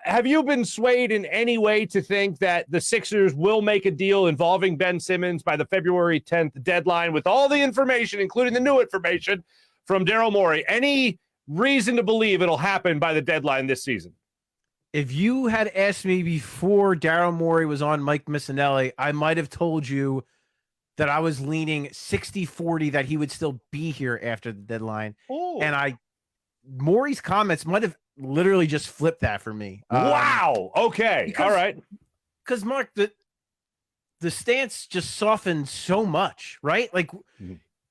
have you been swayed in any way to think that the Sixers will make a deal involving Ben Simmons by the February 10th deadline with all the information, including the new information from Daryl Morey? Any reason to believe it'll happen by the deadline this season? If you had asked me before Daryl Morey was on Mike Missinelli, I might have told you that I was leaning 60-40 that he would still be here after the deadline. Ooh. And Morey's comments might have literally just flipped that for me. Wow. Okay. All right. Because, Mark, the stance just softened so much, right? Like,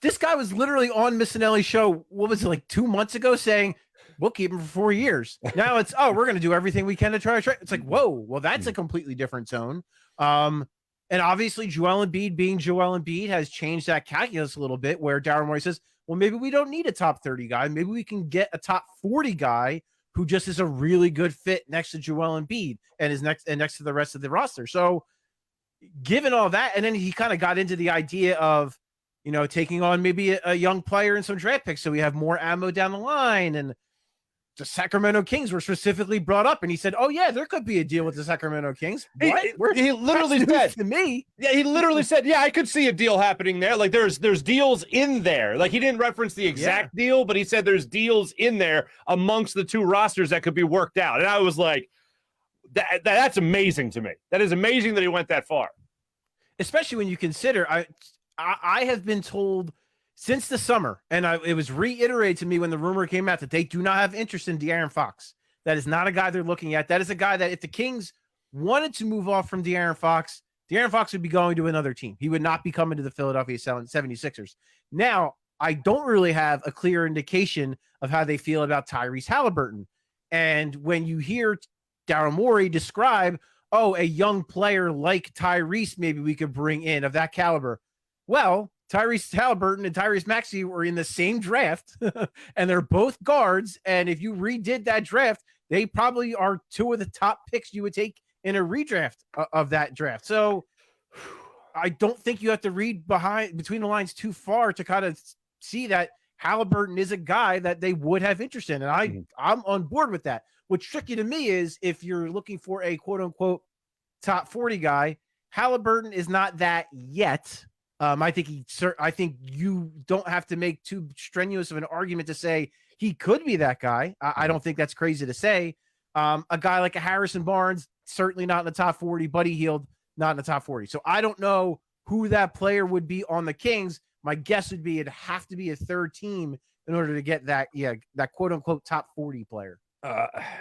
this guy was literally on Missinelli's show, what was it, like 2 months ago, saying, we'll keep him for 4 years. Now it's, we're going to do everything we can to try to trade. It's like, whoa, well, that's a completely different zone. And obviously, Joel Embiid being Joel Embiid has changed that calculus a little bit, where Daryl Morey says, well, maybe we don't need a top 30 guy. Maybe we can get a top 40 guy who just is a really good fit next to Joel Embiid and is next to the rest of the roster. So given all that, and then he kind of got into the idea of, taking on maybe a young player and some draft picks so we have more ammo down the line. And the Sacramento Kings were specifically brought up, and he said, oh, yeah, there could be a deal with the Sacramento Kings. What? He literally said to me. Yeah, he literally said, yeah, I could see a deal happening there. Like there's deals in there. Like he didn't reference the exact deal, but he said there's deals in there amongst the two rosters that could be worked out. And I was like, that's amazing to me. That is amazing that he went that far. Especially when you consider, I have been told since the summer, and it was reiterated to me when the rumor came out that they do not have interest in De'Aaron Fox. That is not a guy they're looking at. That is a guy that if the Kings wanted to move off from De'Aaron Fox would be going to another team. He would not be coming to the Philadelphia 76ers. Now, I don't really have a clear indication of how they feel about Tyrese Halliburton. And when you hear Daryl Morey describe, a young player like Tyrese maybe we could bring in of that caliber. Well, Tyrese Halliburton and Tyrese Maxey were in the same draft, and they're both guards. And if you redid that draft, they probably are two of the top picks you would take in a redraft of that draft. So I don't think you have to read between the lines too far to kind of see that Halliburton is a guy that they would have interest in. And I'm on board with that. What's tricky to me is if you're looking for a quote unquote top 40 guy, Halliburton is not that yet. I think you don't have to make too strenuous of an argument to say he could be that guy. I don't think that's crazy to say. A guy like a Harrison Barnes, certainly not in the top 40. Buddy Hield, not in the top 40. So I don't know who that player would be on the Kings. My guess would be it'd have to be a third team in order to get that quote unquote top 40 player.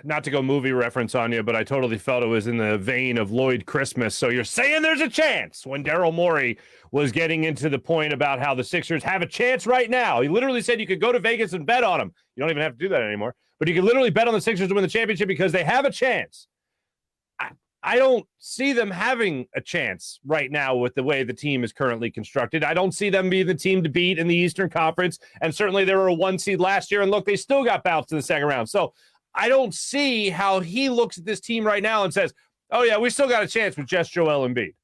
Not to go movie reference on you, but I totally felt it was in the vein of Lloyd Christmas. So you're saying there's a chance when Daryl Morey was getting into the point about how the Sixers have a chance right now. He literally said you could go to Vegas and bet on them. You don't even have to do that anymore, but you can literally bet on the Sixers to win the championship because they have a chance. I don't see them having a chance right now with the way the team is currently constructed. I don't see them being the team to beat in the Eastern Conference. And certainly they were a 1 seed last year. And look, they still got bounced in the second round. So I don't see how he looks at this team right now and says, oh, yeah, we still got a chance with just Joel Embiid.